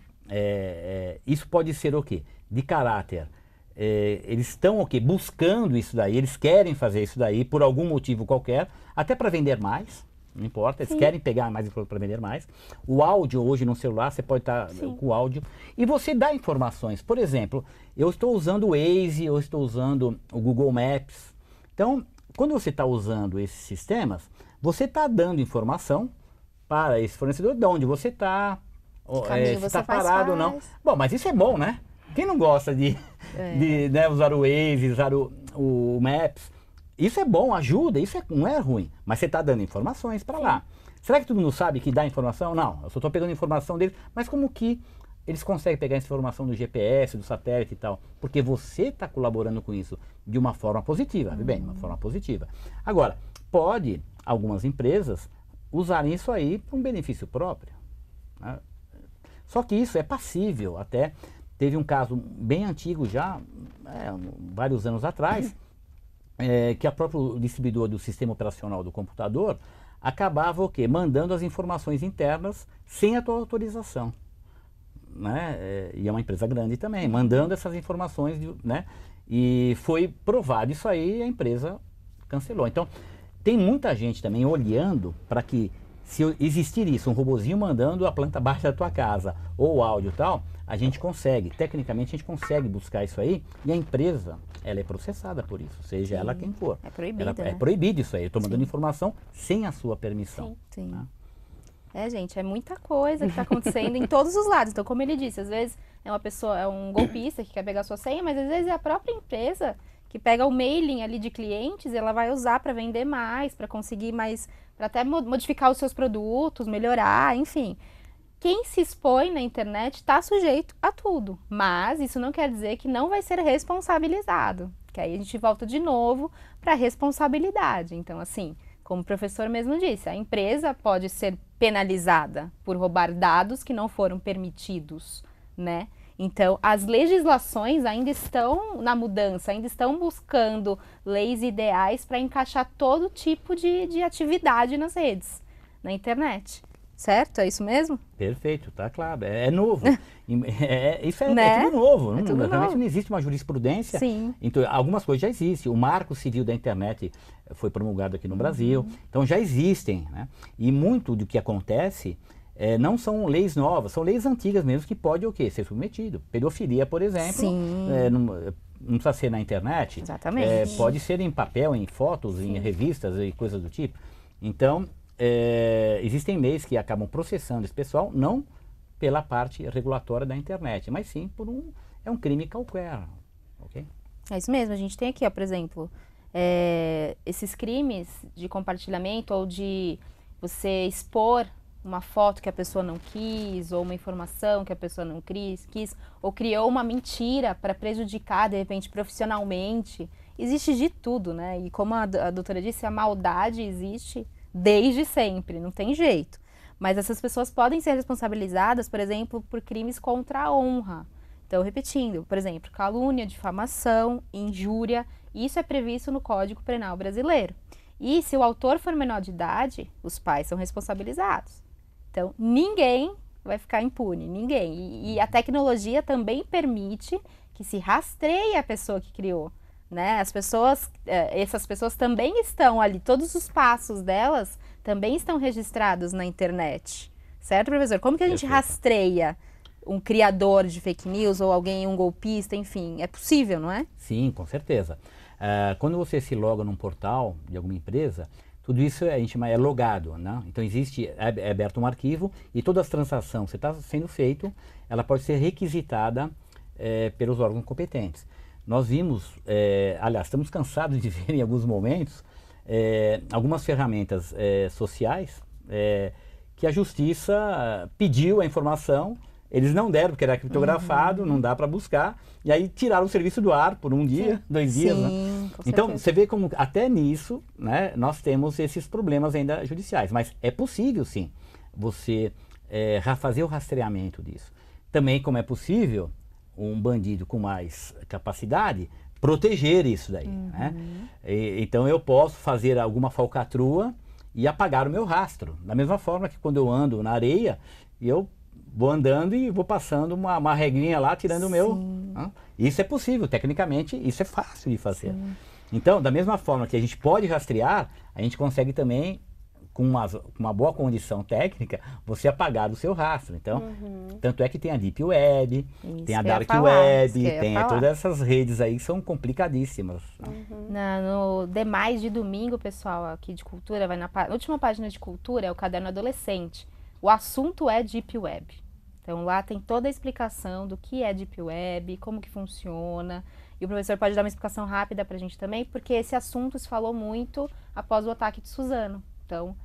isso pode ser o quê? De caráter. Eles estão buscando isso daí, eles querem fazer isso daí por algum motivo qualquer, até para vender mais, não importa, eles querem pegar mais para vender mais. O áudio hoje no celular, você pode estar com o áudio e você dá informações. Por exemplo, eu estou usando o Waze, eu estou usando o Google Maps. Então, quando você está usando esses sistemas, você está dando informação para esse fornecedor de onde você está, se está parado ou não. Bom, mas isso é bom, né? Quem não gosta de né, usar o Waze, usar o Maps? Isso é bom, ajuda, isso não é ruim. Mas você está dando informações para lá. Será que todo mundo sabe que dá informação? Não, eu só estou pegando informação deles. Mas como que eles conseguem pegar essa informação do GPS, do satélite e tal? Porque você está colaborando com isso de uma forma positiva, viu bem? De uma forma positiva. Agora, pode algumas empresas usarem isso aí para um benefício próprio, né? Só que isso é passível até. Teve um caso bem antigo já, vários anos atrás, que a própria distribuidora do sistema operacional do computador acabava o quê? Mandando as informações internas sem a tua autorização. Né? E é uma empresa grande também, mandando essas informações, né? E foi provado isso aí e a empresa cancelou. Então, tem muita gente também olhando para que, se existir isso, um robozinho mandando a planta baixa da tua casa, ou áudio e tal, a gente consegue, tecnicamente a gente consegue buscar isso aí, e a empresa, ela é processada por isso, seja ela quem for. É proibido, É proibido isso aí, eu estou mandando informação sem a sua permissão. Né? Gente, é muita coisa que está acontecendo em todos os lados. Então, como ele disse, às vezes é um golpista que quer pegar a sua senha, mas às vezes é a própria empresa que pega o mailing ali de clientes e ela vai usar para vender mais, para conseguir mais, para até modificar os seus produtos, melhorar, enfim. Quem se expõe na internet está sujeito a tudo, mas isso não quer dizer que não vai ser responsabilizado. Que aí a gente volta de novo para a responsabilidade. Então, assim, como o professor mesmo disse, a empresa pode ser penalizada por roubar dados que não foram permitidos, né? Então, as legislações ainda estão na mudança, ainda estão buscando leis ideais para encaixar todo tipo de atividade nas redes, na internet. Certo? É isso mesmo? Perfeito, tá claro. É novo. Isso é, Né? é tudo novo. É tudo Realmente novo. não existe uma jurisprudência. Sim. Então, algumas coisas já existem. O Marco Civil da Internet foi promulgado aqui no Brasil. Então, já existem. Né? E muito do que acontece não são leis novas, são leis antigas mesmo que pode o quê? Ser submetido. Pedofilia, por exemplo, Sim. não precisa ser na internet. Exatamente. Pode ser em papel, em fotos, em revistas e coisas do tipo. Então, existem leis que acabam processando esse pessoal, não pela parte regulatória da internet, mas sim por é um crime qualquer, ok? É isso mesmo, a gente tem aqui, ó, por exemplo, esses crimes de compartilhamento ou de você expor uma foto que a pessoa não quis, ou uma informação que a pessoa não quis ou criou uma mentira para prejudicar, de repente, profissionalmente. Existe de tudo, né? E como a doutora disse, a maldade existe desde sempre, não tem jeito. Mas essas pessoas podem ser responsabilizadas, por exemplo, por crimes contra a honra. Então, repetindo, por exemplo, calúnia, difamação, injúria, isso é previsto no Código Penal brasileiro. E se o autor for menor de idade, os pais são responsabilizados. Então, ninguém vai ficar impune, ninguém. E a tecnologia também permite que se rastreie a pessoa que criou. Né? Essas pessoas também estão ali, todos os passos delas também estão registrados na internet, certo, professor? Como que a gente rastreia um criador de fake news ou alguém, um golpista, enfim, é possível, não é? Sim, com certeza. Quando você se loga num portal de alguma empresa, tudo isso a gente chama logado, né? Então é aberto um arquivo e toda a transação que está sendo feita, ela pode ser requisitada pelos órgãos competentes. Nós vimos, aliás, estamos cansados de ver em alguns momentos algumas ferramentas sociais que a justiça pediu a informação, eles não deram porque era criptografado, não dá para buscar, e aí tiraram o serviço do ar por um dia, 2 dias. Sim, né? com Então, certeza. você vê como até nisso, né, nós temos esses problemas ainda judiciais, mas é possível sim você fazer o rastreamento disso. Também como é possível um bandido com mais capacidade proteger isso daí, né? Então eu posso fazer alguma falcatrua e apagar o meu rastro. Da mesma forma que quando eu ando na areia, eu vou andando e vou passando uma regrinha lá, tirando o meu... Isso é possível, tecnicamente, isso é fácil de fazer. Sim. Então, da mesma forma que a gente pode rastrear, a gente consegue também, com uma boa condição técnica, você apagar o seu rastro. Então, tanto é que tem a Deep Web, tem a Dark Web, tem todas essas redes aí que são complicadíssimas. No Demais de domingo, pessoal, aqui de cultura, vai na última página de cultura, é o Caderno Adolescente. O assunto é Deep Web. Então, lá tem toda a explicação do que é Deep Web, como que funciona. E o professor pode dar uma explicação rápida pra gente também, porque esse assunto se falou muito após o ataque de Suzano. Então,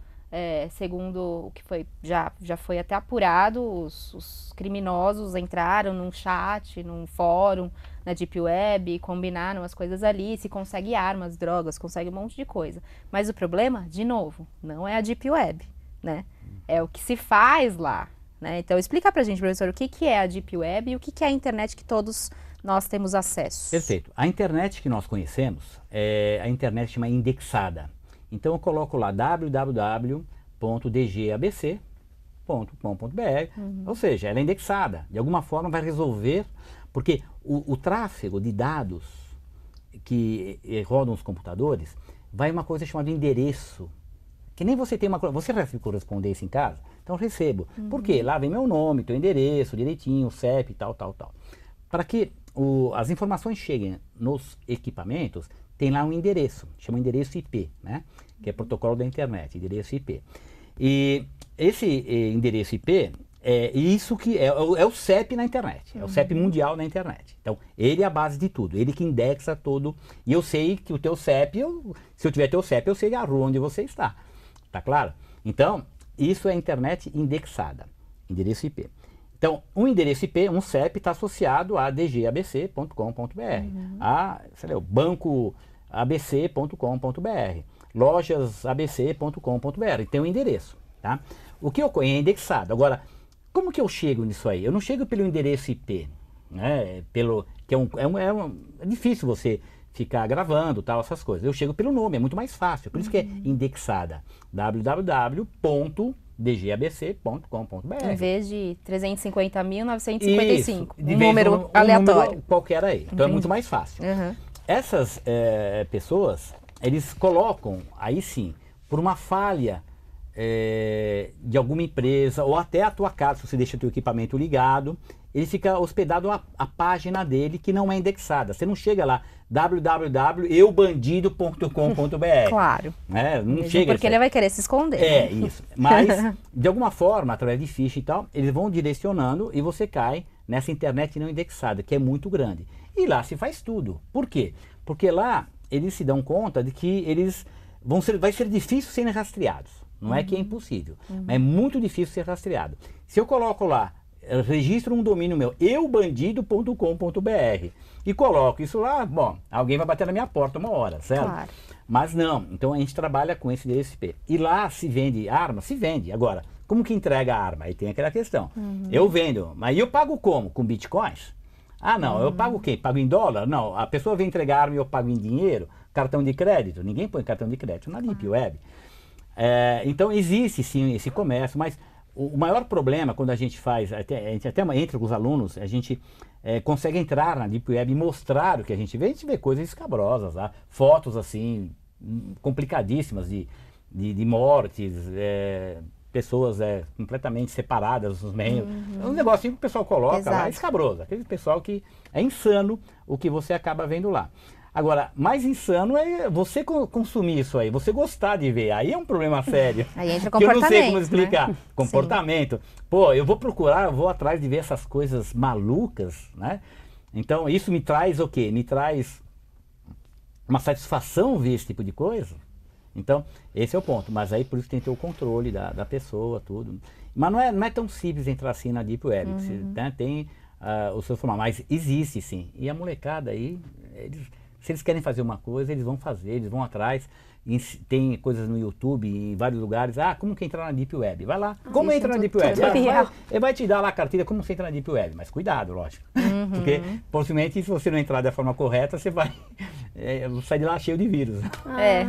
segundo o que já foi até apurado, os criminosos entraram num chat, num fórum, na Deep Web, combinaram as coisas ali, se consegue armas, drogas, consegue um monte de coisa. Mas o problema, de novo, não é a Deep Web, né? É o que se faz lá, né? Então, explica pra gente, professor, o que é a Deep Web e o que é a internet que todos nós temos acesso. Perfeito. A internet que nós conhecemos é a internet chamada indexada. Então eu coloco lá www.dgabc.com.br, ou seja, ela é indexada. De alguma forma vai resolver, porque o tráfego de dados que rodam os computadores vai uma coisa chamada endereço. Que nem você tem você recebe correspondência em casa? Então eu recebo. Por quê? Lá vem meu nome, teu endereço, direitinho, CEP, tal. Para que as informações cheguem nos equipamentos, tem lá um endereço, chama endereço IP, né? Que é protocolo da internet, endereço IP. E esse endereço IP isso que é o CEP na internet, é o CEP mundial na internet. Então, ele é a base de tudo, ele que indexa todo. E eu sei que o teu CEP, se eu tiver teu CEP, eu sei a rua onde você está. Tá claro? Então, isso é a internet indexada, endereço IP. Então, um endereço IP, um CEP, está associado a dgabc.com.br, a, sei lá, o bancoabc.com.br, lojasabc.com.br, tem um endereço, tá? O que ocorre é indexado. Agora, como que eu chego nisso aí? Eu não chego pelo endereço IP, né? É difícil você ficar gravando, tal, essas coisas. Eu chego pelo nome, é muito mais fácil, por isso que é indexada. www.dgabc.com.br. Em vez de 350.955, um número um aleatório. Número qualquer aí. Então é muito mais fácil. Essas pessoas, eles colocam, aí sim, por uma falha de alguma empresa, ou até a tua casa, se você deixa o teu equipamento ligado, ele fica hospedado a página dele que não é indexada. Você não chega lá, www.eubandido.com.br. Claro. Não chega porque ele vai querer se esconder. É, isso. Mas, de alguma forma, através de phishing e tal, eles vão direcionando e você cai nessa internet não indexada, que é muito grande. E lá se faz tudo. Por quê? Porque lá eles se dão conta de que vai ser difícil serem rastreados. Não é que é impossível, mas é muito difícil ser rastreado. Se eu coloco lá, registro um domínio meu, eubandido.com.br, e coloco isso lá, bom, alguém vai bater na minha porta uma hora, certo? Claro. Mas não, então a gente trabalha com esse DSP. E lá se vende arma? Se vende. Agora, como que entrega a arma? Aí tem aquela questão. Eu vendo, mas eu pago como? Com bitcoins? Ah, não, eu pago o quê? Pago em dólar? Não, a pessoa vem entregar a arma e eu pago em dinheiro? Cartão de crédito? Ninguém põe cartão de crédito na Deep Web. Então existe sim esse comércio, mas o maior problema quando a gente faz, a gente até entra com os alunos, a gente consegue entrar na Deep Web e mostrar o que a gente vê coisas escabrosas lá, fotos assim, complicadíssimas de mortes, pessoas completamente separadas nos meios. É um negocinho que o pessoal coloca lá, escabroso, aquele pessoal que é insano o que você acaba vendo lá. Agora, mais insano é você consumir isso aí, você gostar de ver. Aí é um problema sério. Aí entra que eu não sei como comportamento, explicar. né? Comportamento. Pô, eu vou procurar, eu vou atrás de ver essas coisas malucas, né? Então, isso me traz o quê? Me traz uma satisfação ver esse tipo de coisa. Então, esse é o ponto. Mas aí, por isso, tem que ter o controle da pessoa, tudo. Mas não é tão simples entrar assim na Deep Web. Né? Tem o seu formato. Mas existe, sim. E a molecada aí, se eles querem fazer uma coisa, eles vão fazer, eles vão atrás. Tem coisas no YouTube, em vários lugares. Ah, como que entrar na Deep Web? Vai lá. Como entra na Deep Web? Ele vai te dar lá a cartilha como você entra na Deep Web. Mas cuidado, lógico. Porque, possivelmente, se você não entrar da forma correta, você vai sair de lá cheio de vírus.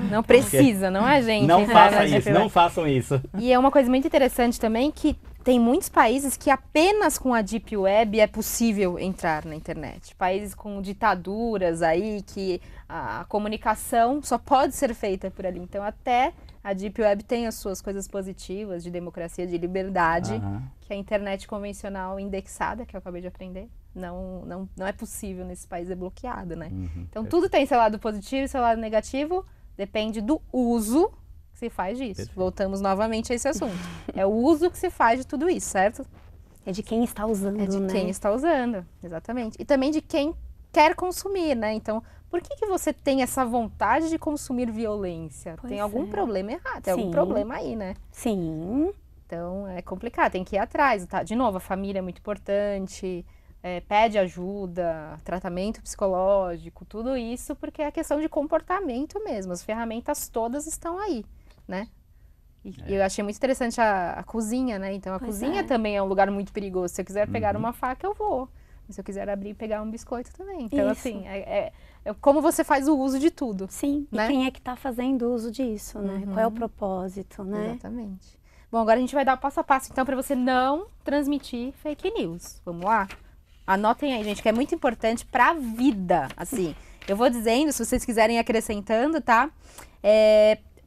Não precisa, não é, gente? Não façam isso, não façam isso. E é uma coisa muito interessante também que tem muitos países que apenas com a Deep Web é possível entrar na internet. Países com ditaduras aí, que a comunicação só pode ser feita por ali. Então até a Deep Web tem as suas coisas positivas de democracia, de liberdade, que a internet convencional indexada, que eu acabei de aprender, não é possível nesse país, é bloqueado, né? Então tudo tem seu lado positivo e seu lado negativo, depende do uso que se faz disso. Perfeito. Voltamos novamente a esse assunto. É o uso que se faz de tudo isso, certo? É de quem está usando, É de né? quem está usando, exatamente. E também de quem quer consumir, né? Então, por que você tem essa vontade de consumir violência? Pois tem algum problema errado, tem algum Sim. problema aí, né? Sim. Então, é complicado, tem que ir atrás. Tá? De novo, a família é muito importante, pede ajuda, tratamento psicológico, tudo isso, porque é questão de comportamento mesmo. As ferramentas todas estão aí, né? E eu achei muito interessante a cozinha, né? Então, a cozinha também é um lugar muito perigoso. Se eu quiser pegar uma faca, eu vou. Se eu quiser abrir e pegar um biscoito também. Então, Isso. assim, é como você faz o uso de tudo. Sim, né? E quem é que está fazendo uso disso, né? Qual é o propósito, né? Exatamente. Bom, agora a gente vai dar o passo a passo, então, para você não transmitir fake news. Vamos lá? Anotem aí, gente, que é muito importante para a vida, assim. Eu vou dizendo, se vocês quiserem ir acrescentando, tá?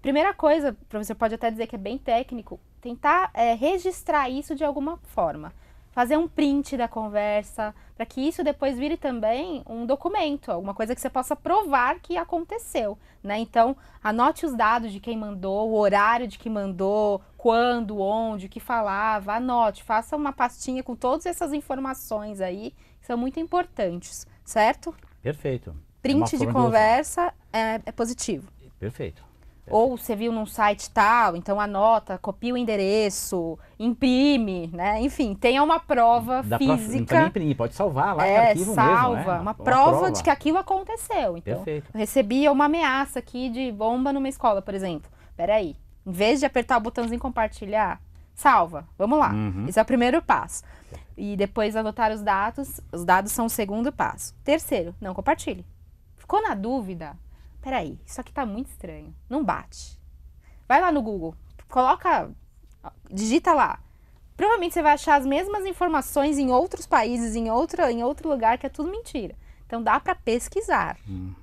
Primeira coisa, o professor pode até dizer que é bem técnico, tentar registrar isso de alguma forma. Fazer um print da conversa, para que isso depois vire também um documento, alguma coisa que você possa provar que aconteceu, né? Então, anote os dados de quem mandou, o horário de quem mandou, quando, onde, o que falava, anote, faça uma pastinha com todas essas informações aí, que são muito importantes, certo? Perfeito. Print de conversa é positivo. Perfeito. Ou você viu num site tal, então anota, copia o endereço, imprime, né? Enfim, tenha uma prova física. Não imprimir, pode salvar lá em arquivo salva, mesmo, né? Uma prova de que aquilo aconteceu. Então, Perfeito. eu recebia uma ameaça aqui de bomba numa escola, por exemplo. Peraí, em vez de apertar o botãozinho compartilhar, salva, vamos lá. Esse é o primeiro passo. E depois anotar os dados são o segundo passo. Terceiro, não compartilhe. Ficou na dúvida? Peraí, isso aqui tá muito estranho. Não bate. Vai lá no Google, digita lá. Provavelmente você vai achar as mesmas informações em outros países, em outro lugar, que é tudo mentira. Então dá para pesquisar.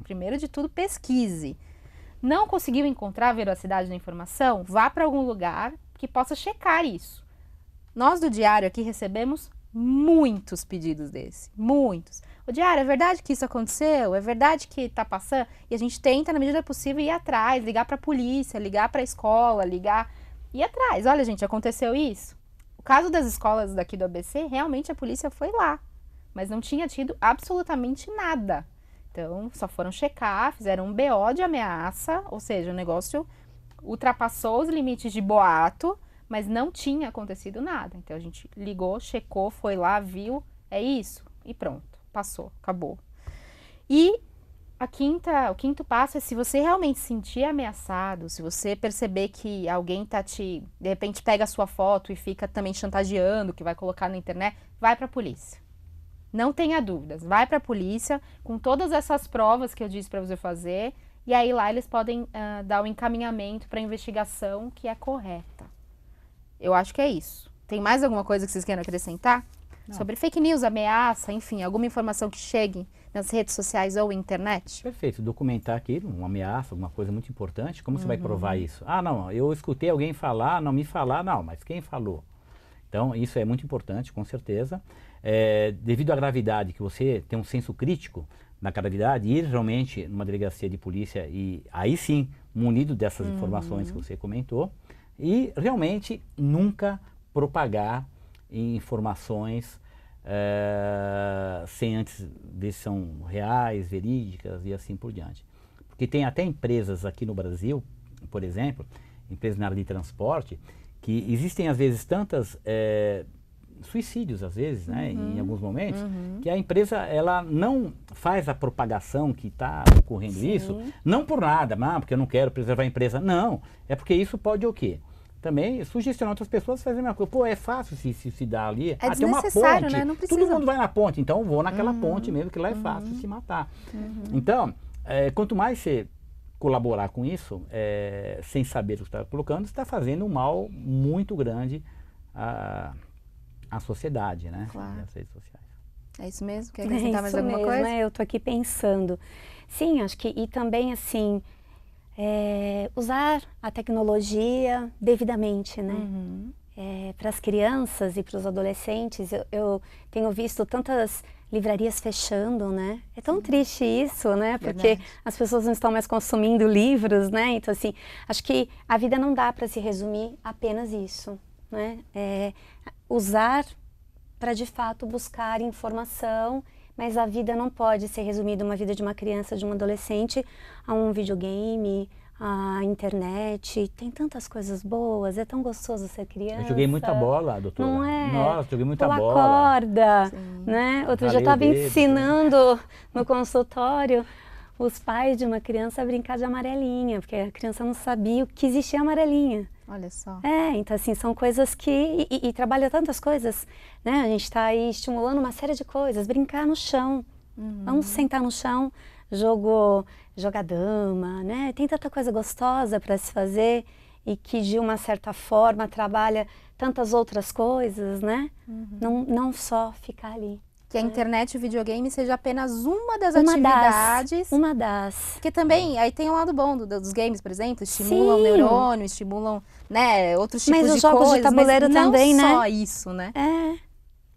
Primeiro de tudo, pesquise. Não conseguiu encontrar a veracidade da informação? Vá para algum lugar que possa checar isso. Nós do Diário aqui recebemos muitos pedidos desse, muitos. O Diário, é verdade que isso aconteceu? É verdade que tá passando? E a gente tenta, na medida possível, ir atrás, ligar para a polícia, ligar para a escola, ir atrás. Olha, gente, aconteceu isso? O caso das escolas daqui do ABC, realmente a polícia foi lá, mas não tinha tido absolutamente nada. Então, só foram checar, fizeram um BO de ameaça, ou seja, o negócio ultrapassou os limites de boato, mas não tinha acontecido nada. Então, a gente ligou, checou, foi lá, viu, é isso, e pronto, passou, acabou. E o quinto passo é, se você realmente se sentir ameaçado, se você perceber que alguém de repente pega a sua foto e fica também chantageando, que vai colocar na internet, vai para a polícia. Não tenha dúvidas, vai para a polícia com todas essas provas que eu disse para você fazer, e aí lá eles podem dar o encaminhamento para a investigação que é correta. Eu acho que é isso. Tem mais alguma coisa que vocês queiram acrescentar? Não. Sobre fake news, ameaça, enfim, alguma informação que chegue nas redes sociais ou internet? Perfeito, documentar aquilo, uma ameaça, alguma coisa muito importante, como você vai provar isso? Ah, não, eu escutei alguém falar, não me falar, não, mas quem falou? Então, isso é muito importante, com certeza. Devido à gravidade, que você tem um senso crítico na gravidade, ir realmente numa delegacia de polícia e aí sim, munido dessas informações que você comentou, e realmente nunca propagar informações sem antes ver se são reais, verídicas e assim por diante. Porque tem até empresas aqui no Brasil, por exemplo, empresas na área de transporte, que existem às vezes tantas suicídios, às vezes, né, em alguns momentos, que a empresa ela não faz a propagação que está ocorrendo isso, não por nada, porque eu não quero preservar a empresa, não, é porque isso pode o quê? Também sugestionar outras pessoas a fazerem a mesma coisa. Pô, é fácil se dar ali. É tem uma ponte, né? Não precisa. Todo mundo vai na ponte, então eu vou naquela ponte mesmo, que lá é fácil se matar. Então, quanto mais você colaborar com isso, sem saber o que está colocando, você está fazendo um mal muito grande à sociedade, né? Claro. As redes sociais. É isso mesmo? Quer acrescentar mais alguma coisa? Né? Eu estou aqui pensando. Sim, acho que, e também assim, usar a tecnologia devidamente, né? Para as crianças e para os adolescentes, eu tenho visto tantas livrarias fechando, né? É tão triste isso, né? Porque as pessoas não estão mais consumindo livros, né? Então, assim, acho que a vida não dá para se resumir apenas isso, né? Usar para, de fato, buscar informação, mas a vida não pode ser resumida, uma vida de uma criança, de um adolescente, a um videogame, a internet. Tem tantas coisas boas, é tão gostoso ser criança. Eu joguei muita bola, doutora. Não é? Nossa, joguei muita Pular bola. corda, né? Outro dia eu estava ensinando no consultório os pais de uma criança a brincar de amarelinha, porque a criança não sabia que existia amarelinha. Olha só. Então assim, são coisas que... E trabalha tantas coisas, né? A gente está aí estimulando uma série de coisas. Brincar no chão. Vamos sentar no chão, jogar dama, né? Tem tanta coisa gostosa para se fazer e que de uma certa forma trabalha tantas outras coisas, né? Não só ficar ali. Que a internet e o videogame seja apenas uma das atividades. Uma das. Porque também, aí tem o lado bom dos games, por exemplo, estimulam o neurônio, estimulam, né, outros tipos de coisas. Mas os jogos de tabuleiro também, né? Não só isso, né?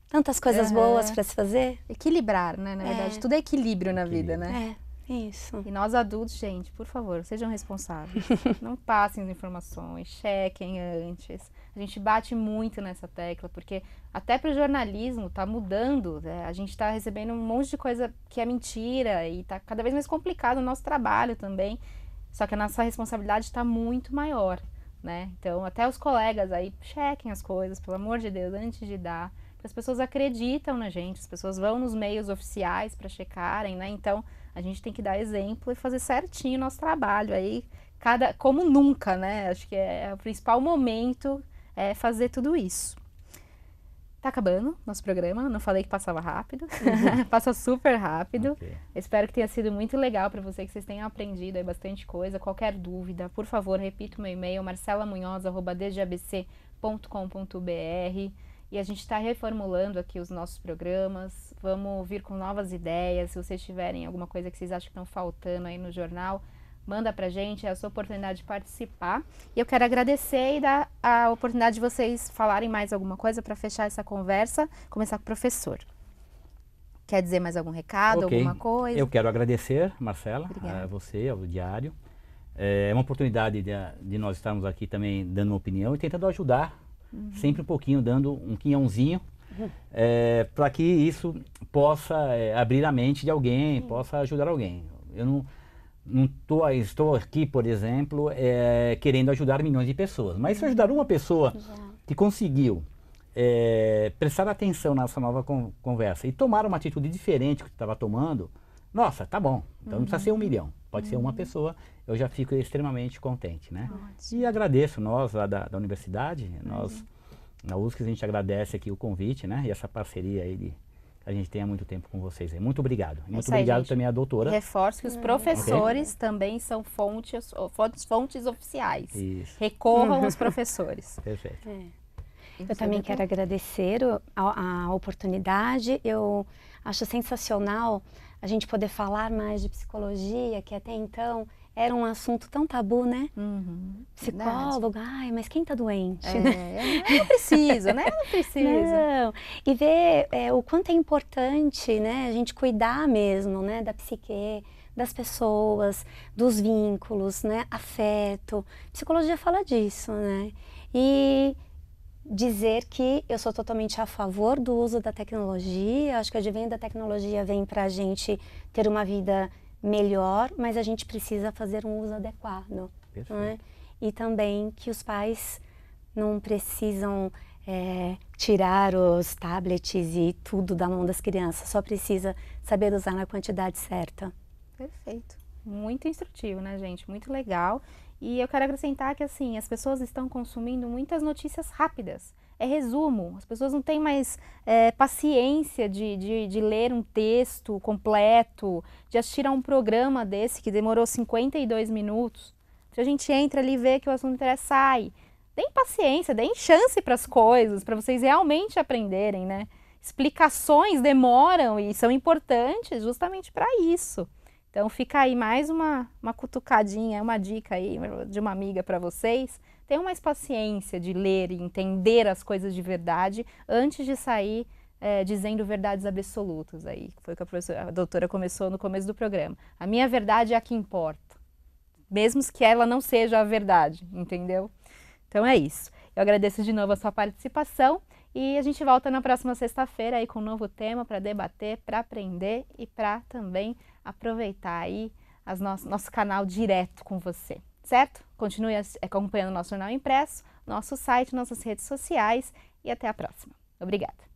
Tantas coisas boas para se fazer. Equilibrar, né, na verdade. Tudo é equilíbrio na vida, né? Isso. E nós adultos, gente, por favor, sejam responsáveis. Não passem as informações, chequem antes. A gente bate muito nessa tecla, porque até para o jornalismo está mudando, né? A gente está recebendo um monte de coisa que é mentira e está cada vez mais complicado o nosso trabalho também. só que a nossa responsabilidade está muito maior, né? Então, até os colegas aí, chequem as coisas, pelo amor de Deus, antes de dar. As pessoas acreditam na gente, as pessoas vão nos meios oficiais para checarem, né? Então, a gente tem que dar exemplo e fazer certinho o nosso trabalho aí, como nunca, né? Acho que é o principal momento é fazer tudo isso. Tá acabando nosso programa, não falei que passava rápido, passa super rápido. Okay. Espero que tenha sido muito legal para você, que vocês tenham aprendido aí bastante coisa. Qualquer dúvida, por favor, repita o meu e-mail, marcelamunhoz@desdeabc.com.br. E a gente está reformulando aqui os nossos programas, vamos vir com novas ideias. Se vocês tiverem alguma coisa que vocês acham que estão faltando aí no jornal, manda pra gente, é a sua oportunidade de participar. E eu quero agradecer e dar a oportunidade de vocês falarem mais alguma coisa para fechar essa conversa, começar com o professor. Quer dizer mais algum recado, alguma coisa? Eu quero agradecer, Marcela, Obrigada. a você, ao Diário. É uma oportunidade de nós estarmos aqui também dando uma opinião e tentando ajudar, sempre um pouquinho, dando um quinhãozinho, para que isso possa abrir a mente de alguém, possa ajudar alguém. Eu estou aqui, por exemplo, querendo ajudar milhões de pessoas, mas se ajudar uma pessoa que conseguiu prestar atenção nessa nova conversa e tomar uma atitude diferente que estava tomando, nossa, tá bom, então não precisa ser 1 milhão, pode ser uma pessoa, eu já fico extremamente contente, né? E agradeço, nós lá da universidade, nós na USC a gente agradece aqui o convite, né? E essa parceria aí que a gente tem há muito tempo com vocês. Muito obrigado. Muito obrigado também à doutora. Reforço que os professores também são fontes oficiais. Isso. Recorram aos professores. Perfeito. Eu também quero agradecer a oportunidade. Eu acho sensacional a gente poder falar mais de psicologia, que até então era um assunto tão tabu, né? Psicólogo, ai, mas quem tá doente? Não precisa, né? Não precisa. Não. E ver o quanto é importante, né, a gente cuidar mesmo, né, da psique, das pessoas, dos vínculos, né, afeto. Psicologia fala disso, né? E dizer que eu sou totalmente a favor do uso da tecnologia. Acho que o advento da tecnologia vem para a gente ter uma vida melhor, mas a gente precisa fazer um uso adequado. Né? E também que os pais não precisam tirar os tablets e tudo da mão das crianças, só precisa saber usar na quantidade certa. Perfeito. Muito instrutivo, né, gente? Muito legal. E eu quero acrescentar que, assim, as pessoas estão consumindo muitas notícias rápidas. É resumo. As pessoas não têm mais paciência de ler um texto completo, de assistir a um programa desse que demorou 52 minutos. Se a gente entra ali e vê que o assunto interessa, sai. Deem paciência, deem chance para as coisas, para vocês realmente aprenderem, né? Explicações demoram e são importantes justamente para isso. Então fica aí mais uma cutucadinha, uma dica aí de uma amiga para vocês. Tenham mais paciência de ler e entender as coisas de verdade antes de sair dizendo verdades absolutas aí. Que foi o que a doutora começou no começo do programa. A minha verdade é a que importa, mesmo que ela não seja a verdade, entendeu? Então é isso. Eu agradeço de novo a sua participação e a gente volta na próxima sexta-feira aí com um novo tema para debater, para aprender e para também aproveitar aí nosso canal direto com você, certo? Continue acompanhando o nosso jornal impresso, nosso site, nossas redes sociais e até a próxima. Obrigada!